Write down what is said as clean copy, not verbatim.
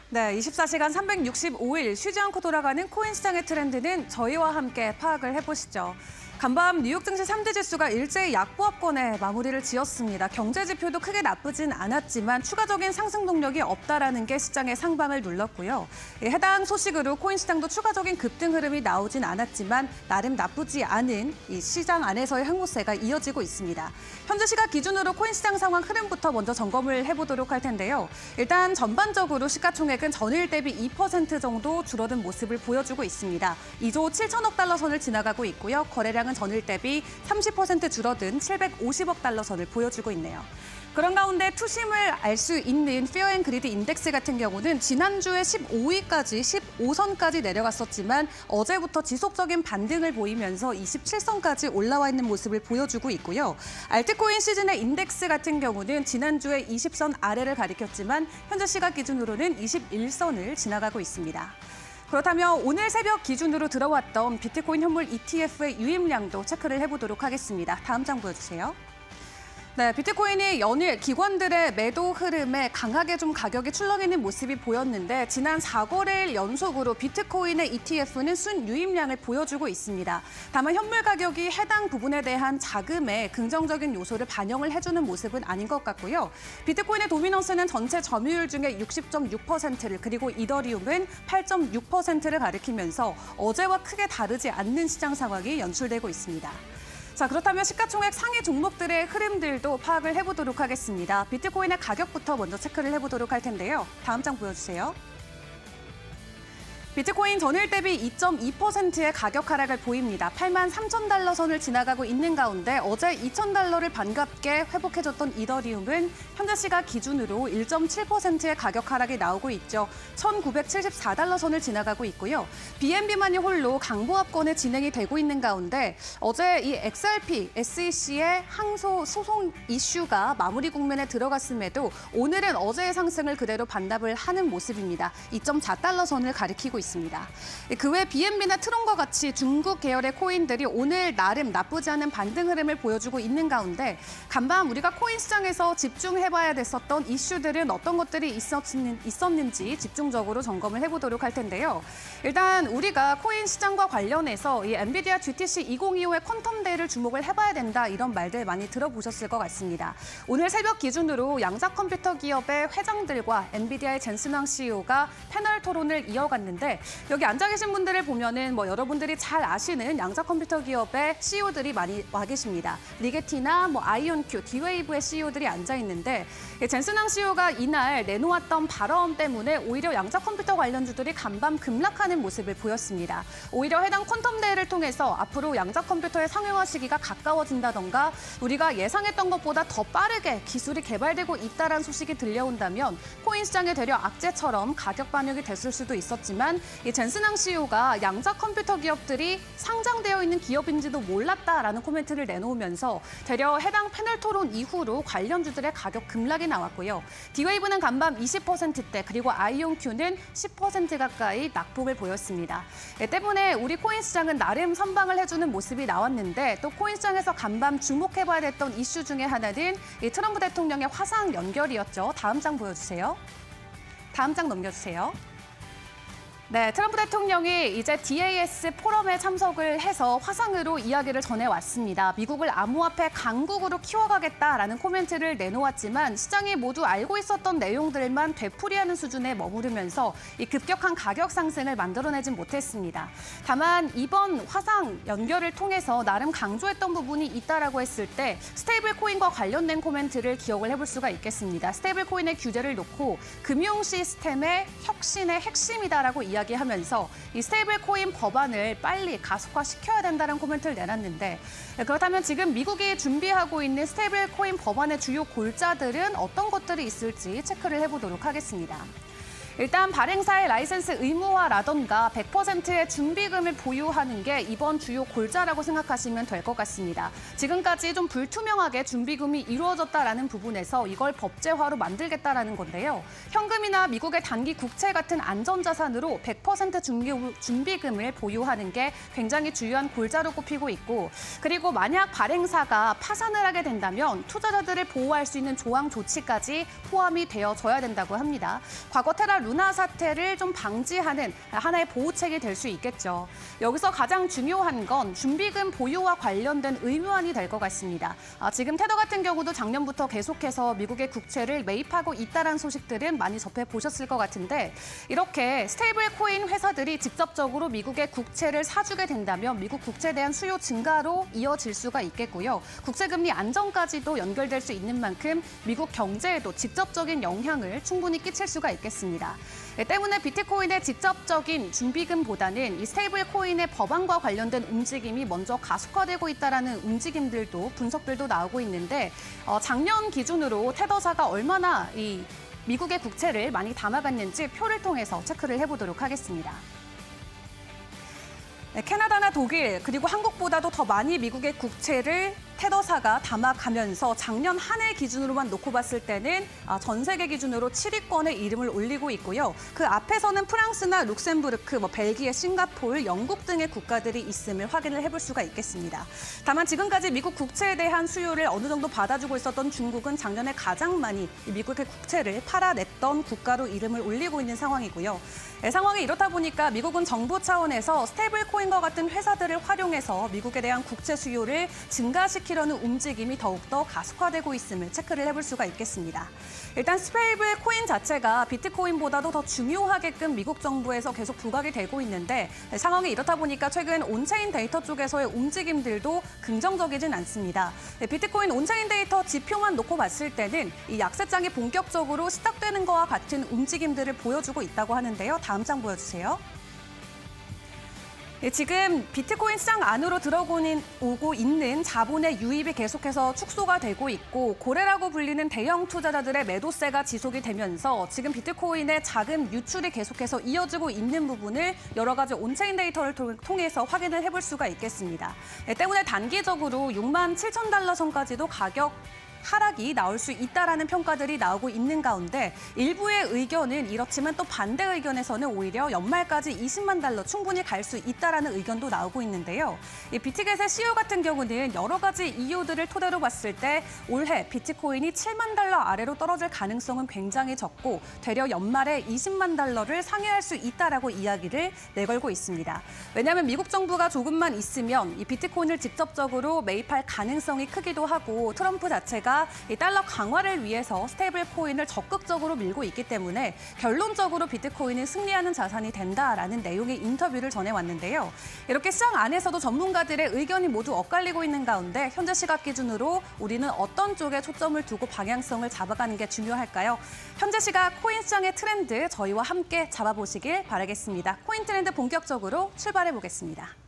네, 24시간 365일 쉬지 않고 돌아가는 코인 시장의 트렌드는 저희와 함께 파악을 해보시죠. 간밤 뉴욕 증시 3대 지수가 일제히 약보합권에 마무리를 지었습니다. 경제 지표도 크게 나쁘진 않았지만 추가적인 상승 동력이 없다라는 게 시장의 상방을 눌렀고요. 해당 소식으로 코인 시장도 추가적인 급등 흐름이 나오진 않았지만 나름 나쁘지 않은 이 시장 안에서의 흥보세가 이어지고 있습니다. 현재 시각 기준으로 코인 시장 상황 흐름부터 먼저 점검을 해보도록 할 텐데요. 일단 전반적으로 시가총액은 전일 대비 2% 정도 줄어든 모습을 보여주고 있습니다. 2조 7천억 달러 선을 지나가고 있고요. 거래량은 전일 대비 30% 줄어든 750억 달러 선을 보여주고 있네요. 그런 가운데 투심을 알 수 있는 피어 앤 그리드 인덱스 같은 경우는 지난주에 15위까지 15선까지 내려갔었지만 어제부터 지속적인 반등을 보이면서 27선까지 올라와 있는 모습을 보여주고 있고요. 알트코인 시즌의 인덱스 같은 경우는 지난주에 20선 아래를 가리켰지만 현재 시각 기준으로는 21선을 지나가고 있습니다. 그렇다면 오늘 새벽 기준으로 들어왔던 비트코인 현물 ETF의 유입량도 체크를 해보도록 하겠습니다. 다음 장 보여주세요. 네, 비트코인이 연일 기관들의 매도 흐름에 강하게 좀 가격이 출렁이는 모습이 보였는데 지난 4거래일 연속으로 비트코인의 ETF는 순유입량을 보여주고 있습니다. 다만 현물 가격이 해당 부분에 대한 자금의 긍정적인 요소를 반영을 해주는 모습은 아닌 것 같고요. 비트코인의 도미넌스는 전체 점유율 중에 60.6%를 그리고 이더리움은 8.6%를 가리키면서 어제와 크게 다르지 않는 시장 상황이 연출되고 있습니다. 자, 그렇다면 시가총액 상위 종목들의 흐름들도 파악을 해보도록 하겠습니다. 비트코인의 가격부터 먼저 체크를 해보도록 할 텐데요. 다음 장 보여주세요. 비트코인 전일 대비 2.2%의 가격 하락을 보입니다. 83,000달러 선을 지나가고 있는 가운데 어제 2,000달러를 반갑게 회복해줬던 이더리움은 현재 시각 기준으로 1.7%의 가격 하락이 나오고 있죠. 1,974달러 선을 지나가고 있고요. BNB만이 홀로 강보합권에 진행이 되고 있는 가운데 어제 이 XRP, SEC의 항소 소송 이슈가 마무리 국면에 들어갔음에도 오늘은 어제의 상승을 그대로 반납을 하는 모습입니다. 2.4달러 선을 가리키고 있습니다. 그 외 BNB나 트론과 같이 중국 계열의 코인들이 오늘 나름 나쁘지 않은 반등 흐름을 보여주고 있는 가운데 간밤 우리가 코인 시장에서 집중해봐야 됐었던 이슈들은 어떤 것들이 있었는지 집중적으로 점검을 해보도록 할 텐데요. 일단 우리가 코인 시장과 관련해서 이 엔비디아 GTC 2025의 퀀텀데이를 주목을 해봐야 된다 이런 말들 많이 들어보셨을 것 같습니다. 오늘 새벽 기준으로 양자 컴퓨터 기업의 회장들과 엔비디아의 젠슨 황 CEO가 패널 토론을 이어갔는데 여기 앉아 계신 분들을 보면은 여러분들이 잘 아시는 양자 컴퓨터 기업의 CEO들이 많이 와 계십니다. 리게티나 아이온큐, D-Wave의 CEO들이 앉아 있는데 젠슨 황 CEO가 이날 내놓았던 발언 때문에 오히려 양자 컴퓨터 관련주들이 간밤 급락하는 모습을 보였습니다. 오히려 해당 퀀텀데이를 통해서 앞으로 양자 컴퓨터의 상용화 시기가 가까워진다던가 우리가 예상했던 것보다 더 빠르게 기술이 개발되고 있다는 소식이 들려온다면 코인 시장에 되려 악재처럼 가격 반영이 됐을 수도 있었지만 이 젠슨 황 CEO가 양자 컴퓨터 기업들이 상장되어 있는 기업인지도 몰랐다라는 코멘트를 내놓으면서 되려 해당 패널 토론 이후로 관련주들의 가격 급락이 나왔고요. D-Wave는 간밤 20%대 그리고 아이온큐는 10% 가까이 낙폭을 보였습니다. 때문에 우리 코인 시장은 나름 선방을 해주는 모습이 나왔는데 또 코인 시장에서 간밤 주목해봐야 됐던 이슈 중에 하나는 이 트럼프 대통령의 화상 연결이었죠. 다음 장 보여주세요. 다음 장 넘겨주세요. 네, 트럼프 대통령이 이제 DAS 포럼에 참석을 해서 화상으로 이야기를 전해왔습니다. 미국을 암호화폐 강국으로 키워가겠다라는 코멘트를 내놓았지만 시장이 모두 알고 있었던 내용들만 되풀이하는 수준에 머무르면서 이 급격한 가격 상승을 만들어내진 못했습니다. 다만 이번 화상 연결을 통해서 나름 강조했던 부분이 있다라고 했을 때 스테이블 코인과 관련된 코멘트를 기억을 해볼 수가 있겠습니다. 스테이블 코인의 규제를 놓고 금융 시스템의 혁신의 핵심이다라고 이야기하면서 이 스테이블 코인 법안을 빨리 가속화시켜야 된다는 코멘트를 내놨는데 그렇다면 지금 미국이 준비하고 있는 스테이블 코인 법안의 주요 골자들은 어떤 것들이 있을지 체크를 해보도록 하겠습니다. 일단 발행사의 라이센스 의무화라던가 100%의 준비금을 보유하는 게 이번 주요 골자라고 생각하시면 될 것 같습니다. 지금까지 좀 불투명하게 준비금이 이루어졌다라는 부분에서 이걸 법제화로 만들겠다라는 건데요. 현금이나 미국의 단기 국채 같은 안전자산으로 100% 준비금을 보유하는 게 굉장히 중요한 골자로 꼽히고 있고 그리고 만약 발행사가 파산을 하게 된다면 투자자들을 보호할 수 있는 조항 조치까지 포함이 되어져야 된다고 합니다. 과거 테라 루나 사태를 좀 방지하는 하나의 보호책이 될 수 있겠죠. 여기서 가장 중요한 건 준비금 보유와 관련된 의무안이 될 것 같습니다. 지금 테더 같은 경우도 작년부터 계속해서 미국의 국채를 매입하고 있다는 소식들은 많이 접해보셨을 것 같은데 이렇게 스테이블 코인 회사들이 직접적으로 미국의 국채를 사주게 된다면 미국 국채에 대한 수요 증가로 이어질 수가 있겠고요. 국채금리 안정까지도 연결될 수 있는 만큼 미국 경제에도 직접적인 영향을 충분히 끼칠 수가 있겠습니다. 때문에 비트코인의 직접적인 준비금보다는 이 스테이블 코인의 법안과 관련된 움직임이 먼저 가속화되고 있다는 움직임들도 분석들도 나오고 있는데 작년 기준으로 테더사가 얼마나 이 미국의 국채를 많이 담아갔는지 표를 통해서 체크를 해보도록 하겠습니다. 캐나다나 독일 그리고 한국보다도 더 많이 미국의 국채를 테더사가 담아가면서 작년 한 해 기준으로만 놓고 봤을 때는 전 세계 기준으로 7위권에 이름을 올리고 있고요. 그 앞에서는 프랑스나 룩셈부르크, 벨기에, 싱가포르, 영국 등의 국가들이 있음을 확인을 해볼 수가 있겠습니다. 다만 지금까지 미국 국채에 대한 수요를 어느 정도 받아주고 있었던 중국은 작년에 가장 많이 미국의 국채를 팔아냈던 국가로 이름을 올리고 있는 상황이고요. 상황이 이렇다 보니까 미국은 정부 차원에서 스테이블 코인과 같은 회사들을 활용해서 미국에 대한 국채 수요를 증가시키려는 움직임이 더욱더 가속화되고 있음을 체크를 해볼 수가 있겠습니다. 일단 스테이블 코인 자체가 비트코인보다도 더 중요하게끔 미국 정부에서 계속 부각이 되고 있는데 상황이 이렇다 보니까 최근 온체인 데이터 쪽에서의 움직임들도 긍정적이진 않습니다. 비트코인 온체인 데이터 지표만 놓고 봤을 때는 이 약세장이 본격적으로 시작되는 것과 같은 움직임들을 보여주고 있다고 하는데요. 다음 장 보여주세요. 지금 비트코인 시장 안으로 들어오고 있는 자본의 유입이 계속해서 축소가 되고 있고 고래라고 불리는 대형 투자자들의 매도세가 지속이 되면서 지금 비트코인의 자금 유출이 계속해서 이어지고 있는 부분을 여러 가지 온체인 데이터를 통해서 확인을 해볼 수가 있겠습니다. 때문에 단기적으로 67,000달러 선까지도 가격 하락이 나올 수 있다라는 평가들이 나오고 있는 가운데 일부의 의견은 이렇지만 또 반대 의견에서는 오히려 연말까지 20만 달러 충분히 갈 수 있다라는 의견도 나오고 있는데요. 이 비트겟의 CEO 같은 경우는 여러 가지 이유들을 토대로 봤을 때 올해 비트코인이 7만 달러 아래로 떨어질 가능성은 굉장히 적고 되려 연말에 20만 달러를 상회할 수 있다라고 이야기를 내걸고 있습니다. 왜냐하면 미국 정부가 조금만 있으면 이 비트코인을 직접적으로 매입할 가능성이 크기도 하고 트럼프 자체가 이 달러 강화를 위해서 스테이블 코인을 적극적으로 밀고 있기 때문에 결론적으로 비트코인은 승리하는 자산이 된다라는 내용의 인터뷰를 전해왔는데요. 이렇게 시장 안에서도 전문가들의 의견이 모두 엇갈리고 있는 가운데 현재 시각 기준으로 우리는 어떤 쪽에 초점을 두고 방향성을 잡아가는 게 중요할까요? 현재 시각 코인 시장의 트렌드 저희와 함께 잡아보시길 바라겠습니다. 코인 트렌드 본격적으로 출발해 보겠습니다.